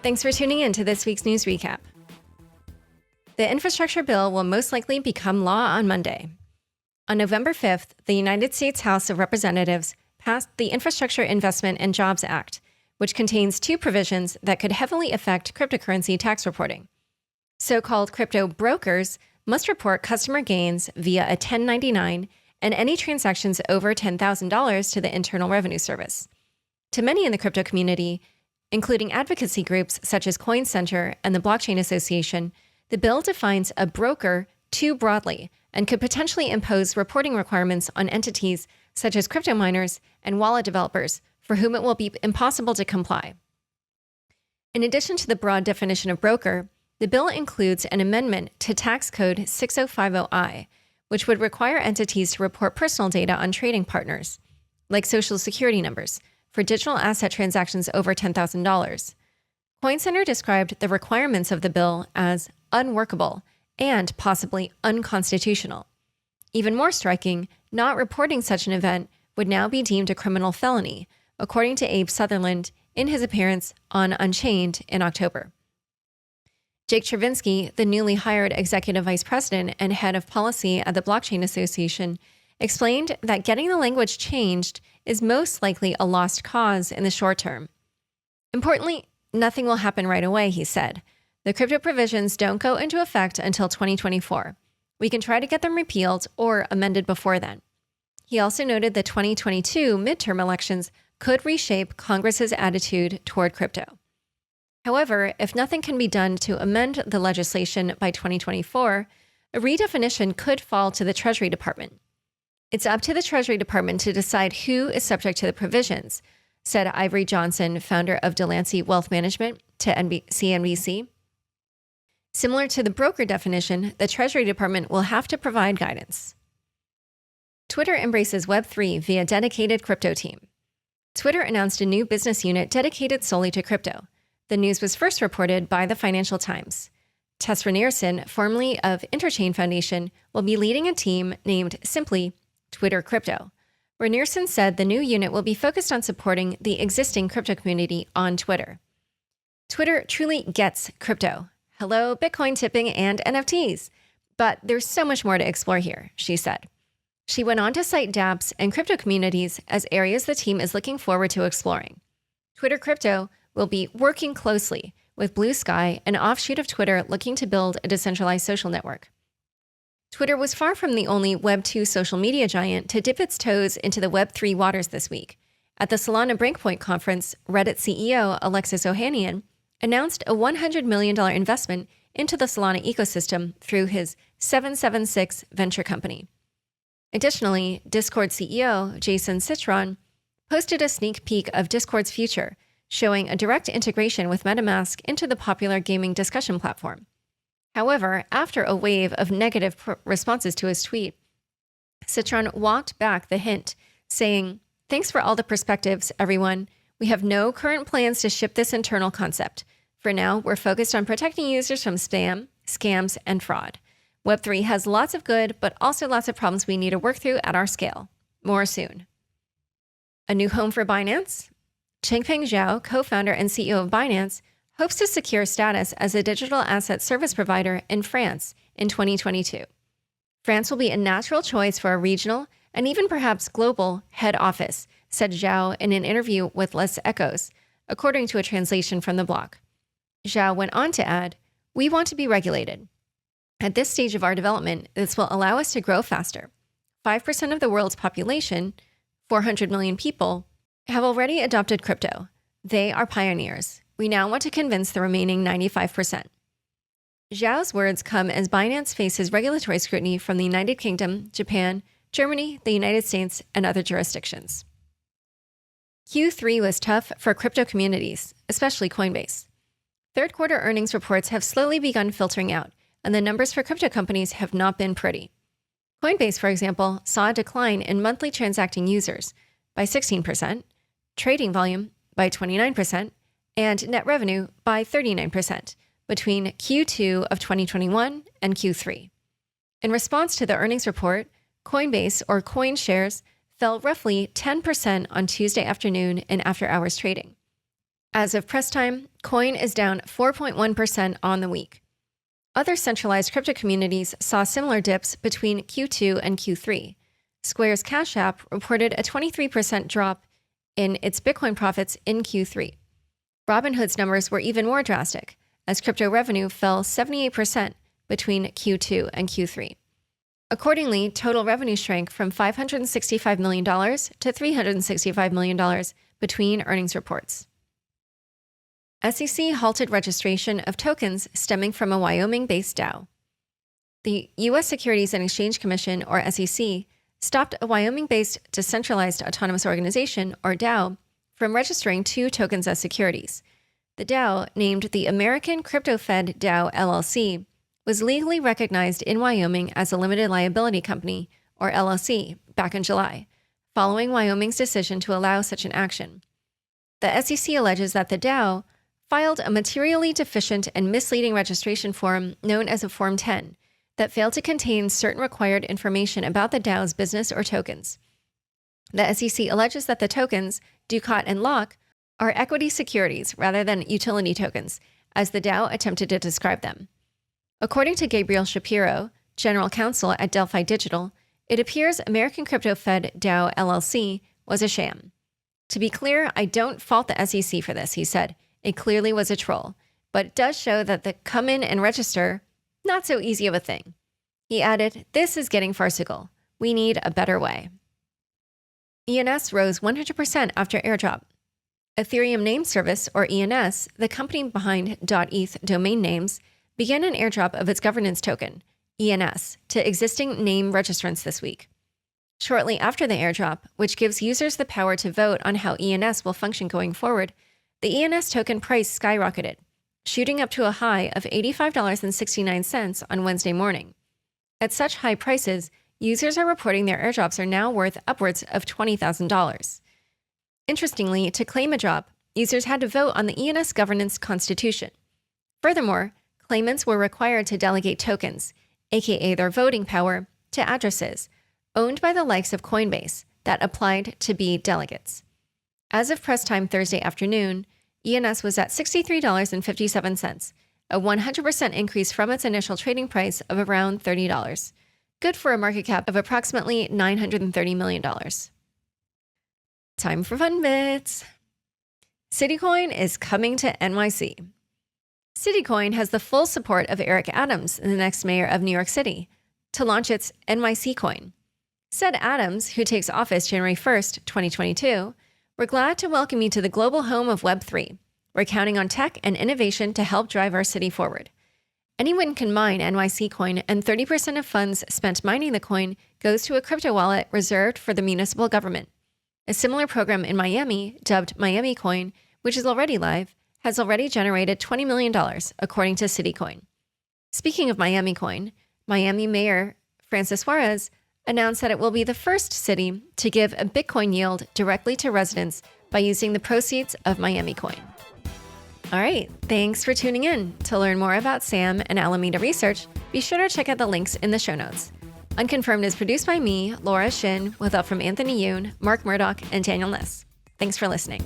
Thanks for tuning in to this week's news recap. The infrastructure bill will most likely become law on Monday. On November 5th, the United States House of Representatives passed the Infrastructure Investment and Jobs Act, which contains two provisions that could heavily affect cryptocurrency tax reporting. So-called crypto brokers must report customer gains via a 1099 and any transactions over $10,000 to the Internal Revenue Service. To many in the crypto community, including advocacy groups such as Coin Center and the Blockchain Association, the bill defines a broker too broadly and could potentially impose reporting requirements on entities such as crypto miners and wallet developers, for whom it will be impossible to comply. In addition to the broad definition of broker, the bill includes an amendment to Tax Code 6050I, which would require entities to report personal data on trading partners, like social security numbers, for digital asset transactions over $10,000. Coin Center described the requirements of the bill as unworkable and possibly unconstitutional. Even more striking, not reporting such an event would now be deemed a criminal felony, according to Abe Sutherland in his appearance on Unchained in October. Jake Chervinsky, the newly hired executive vice president and head of policy at the Blockchain Association, explained that getting the language changed is most likely a lost cause in the short term. Importantly, nothing will happen right away, he said. The crypto provisions don't go into effect until 2024. We can try to get them repealed or amended before then. He also noted the 2022 midterm elections could reshape Congress's attitude toward crypto. However, if nothing can be done to amend the legislation by 2024, a redefinition could fall to the Treasury Department. It's up to the Treasury Department to decide who is subject to the provisions, said Ivory Johnson, founder of Delancey Wealth Management, to CNBC. Similar to the broker definition, the Treasury Department will have to provide guidance. Twitter embraces Web3 via dedicated crypto team. Twitter announced a new business unit dedicated solely to crypto. The news was first reported by the Financial Times. Tess Renierson, formerly of Interchain Foundation, will be leading a team named simply Twitter Crypto. Renierson said the new unit will be focused on supporting the existing crypto community on Twitter. Twitter truly gets crypto. Hello, Bitcoin tipping and NFTs. But there's so much more to explore here, she said. She went on to cite dApps and crypto communities as areas the team is looking forward to exploring. Twitter Crypto will be working closely with Blue Sky, an offshoot of Twitter looking to build a decentralized social network. Twitter was far from the only Web2 social media giant to dip its toes into the Web3 waters this week. At the Solana Breakpoint conference, Reddit CEO Alexis Ohanian announced a $100 million investment into the Solana ecosystem through his 776 venture company. Additionally, Discord CEO Jason Citron posted a sneak peek of Discord's future, showing a direct integration with MetaMask into the popular gaming discussion platform. However, after a wave of negative responses to his tweet, Citron walked back the hint, saying, "Thanks for all the perspectives, everyone. We have no current plans to ship this internal concept. For now, we're focused on protecting users from spam, scams, and fraud. Web3 has lots of good, but also lots of problems we need to work through at our scale. More soon." A new home for Binance? Changpeng Zhao, co-founder and CEO of Binance, hopes to secure status as a digital asset service provider in France in 2022. France will be a natural choice for a regional and even perhaps global head office, said Zhao in an interview with Les Echos, according to a translation from the blog. Zhao went on to add, "We want to be regulated. At this stage of our development, this will allow us to grow faster. 5% of the world's population, 400 million people, have already adopted crypto. They are pioneers. We now want to convince the remaining 95%. Zhao's words come as Binance faces regulatory scrutiny from the United Kingdom, Japan, Germany, the United States, and other jurisdictions. Q3 was tough for crypto communities, especially Coinbase. Third quarter earnings reports have slowly begun filtering out, and the numbers for crypto companies have not been pretty. Coinbase, for example, saw a decline in monthly transacting users by 16%, trading volume by 29%, and net revenue by 39% between Q2 of 2021 and Q3. In response to the earnings report, Coinbase, or Coin shares, fell roughly 10% on Tuesday afternoon in after-hours trading. As of press time, Coin is down 4.1% on the week. Other centralized crypto communities saw similar dips between Q2 and Q3. Square's Cash App reported a 23% drop in its Bitcoin profits in Q3. Robinhood's numbers were even more drastic, as crypto revenue fell 78% between Q2 and Q3. Accordingly, total revenue shrank from $565 million to $365 million between earnings reports. SEC halted registration of tokens stemming from a Wyoming-based DAO. The U.S. Securities and Exchange Commission, or SEC, stopped a Wyoming-based Decentralized Autonomous Organization, or DAO, from registering 2 tokens as securities. The DAO, named the American Crypto Fed DAO LLC, was legally recognized in Wyoming as a limited liability company, or LLC, back in July, following Wyoming's decision to allow such an action. The SEC alleges that the DAO filed a materially deficient and misleading registration form known as a Form 10 that failed to contain certain required information about the DAO's business or tokens. The SEC alleges that the tokens, Ducat and Lock, are equity securities rather than utility tokens, as the DAO attempted to describe them. According to Gabriel Shapiro, general counsel at Delphi Digital, it appears American Crypto Fed DAO LLC was a sham. To be clear, I don't fault the SEC for this, he said. It clearly was a troll, but it does show that the come in and register, not so easy of a thing. He added, "This is getting farcical. We need a better way." ENS rose 100% after Airdrop. Ethereum Name Service, or ENS, the company behind .eth domain names, began an airdrop of its governance token, ENS, to existing name registrants this week. Shortly after the airdrop, which gives users the power to vote on how ENS will function going forward, the ENS token price skyrocketed, shooting up to a high of $85.69 on Wednesday morning. At such high prices, users are reporting their airdrops are now worth upwards of $20,000. Interestingly, to claim a drop, users had to vote on the ENS governance constitution. Furthermore, claimants were required to delegate tokens, aka their voting power, to addresses owned by the likes of Coinbase that applied to be delegates. As of press time Thursday afternoon, ENS was at $63.57, a 100% increase from its initial trading price of around $30, good for a market cap of approximately $930 million. Time for fun bits. CityCoin is coming to NYC. CityCoin has the full support of Eric Adams, the next mayor of New York City, to launch its NYC coin. Said Adams, who takes office January 1st, 2022, "We're glad to welcome you to the global home of Web3. We're counting on tech and innovation to help drive our city forward. Anyone can mine NYC coin, and 30% of funds spent mining the coin goes to a crypto wallet reserved for the municipal government. A similar program in Miami, dubbed Miami Coin, which is already live, has already generated $20 million, according to CityCoin." Speaking of Miami Coin, Miami Mayor Francis Suarez announced that it will be the first city to give a Bitcoin yield directly to residents by using the proceeds of Miami Coin. All right, thanks for tuning in. To learn more about Sam and Alameda Research, be sure to check out the links in the show notes. Unconfirmed is produced by me, Laura Shin, with help from Anthony Yoon, Mark Murdoch, and Daniel Ness. Thanks for listening.